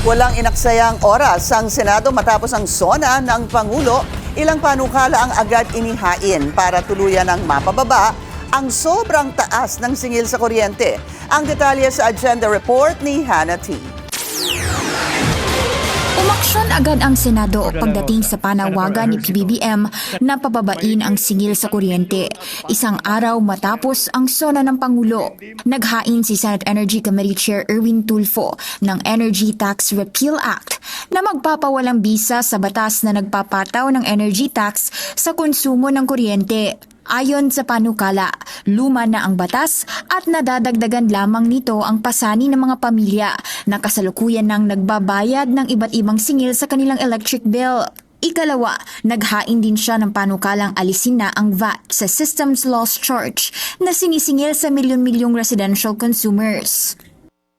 Walang inaksayang oras ang Senado matapos ang SONA ng Pangulo. Ilang panukala ang agad inihain para tuluyan ng mapababa ang sobrang taas ng singil sa kuryente. Ang detalye sa agenda report ni Hannah T. Umaksyon agad ang Senado pagdating sa panawagan ni PBBM na pababain ang singil sa kuryente. Isang araw matapos ang SONA ng Pangulo, naghain si Senate Energy Committee Chair Erwin Tulfo ng Energy Tax Repeal Act na magpapawalang bisa sa batas na nagpapataw ng energy tax sa konsumo ng kuryente. Ayon sa panukala, luma na ang batas at nadadagdagan lamang nito ang pasani ng mga pamilya na kasalukuyan ng nagbabayad ng iba't ibang singil sa kanilang electric bill. Ikalawa, naghain din siya ng panukalang alisin na ang VAT sa Systems Loss Charge na sinisingil sa milyon-milyong residential consumers.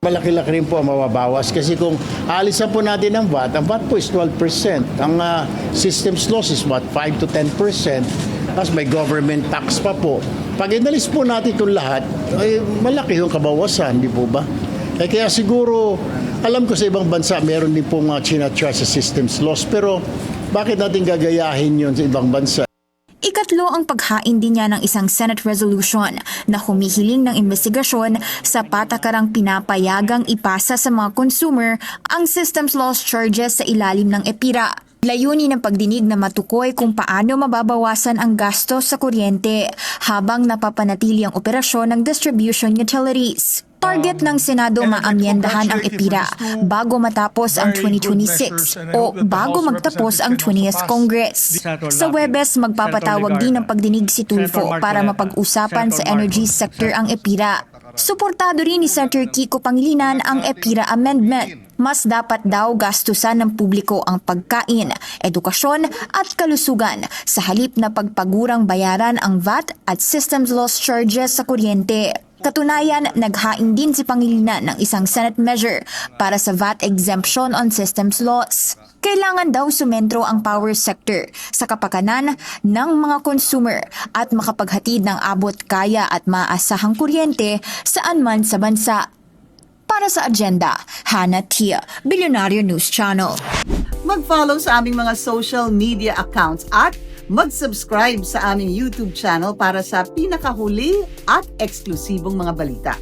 Malaki-laki rin po ang mababawas kasi kung aalisan po natin ang VAT po is 12%. Ang systems loss is 5 to 10%. Tapos may government tax pa po. Pag inalis po natin itong lahat, ay malaki yung kabawasan, di po ba? Kaya siguro, alam ko sa ibang bansa, meron din pong chinacharge sa systems loss. Pero bakit natin gagayahin yun sa ibang bansa? Ikatlo ang paghain din niya ng isang Senate resolution na humihiling ng investigasyon sa patakarang pinapayagang ipasa sa mga consumer ang systems loss charges sa ilalim ng EPIRA. Layunin ng pagdinig na matukoy kung paano mababawasan ang gastos sa kuryente habang napapanatili ang operasyon ng distribution utilities. Target ng Senado maamyendahan ang EPIRA bago matapos ang 2026 o bago magtapos ang 20th Congress. Sa Huwebes, magpapatawag din ng pagdinig si Tulfo para mapag-usapan sa energy sector ang EPIRA. Suportado rin ni Senator Kiko Pangilinan ang EPIRA amendment. Mas dapat daw gastusan ng publiko ang pagkain, edukasyon at kalusugan sa halip na pagpagurang bayaran ang VAT at systems loss charges sa kuryente. Katunayan, naghain din si Pangilinan ng isang Senate measure para sa VAT exemption on systems loss. Kailangan daw sumentro ang power sector sa kapakanan ng mga consumer at makapaghatid ng abot kaya at maasahang kuryente saan man sa bansa. Para sa agenda, Hannah Tia, Billionaire News Channel. Mag-follow sa aming mga social media accounts at mag-subscribe sa aming YouTube channel para sa pinakahuli at eksklusibong mga balita.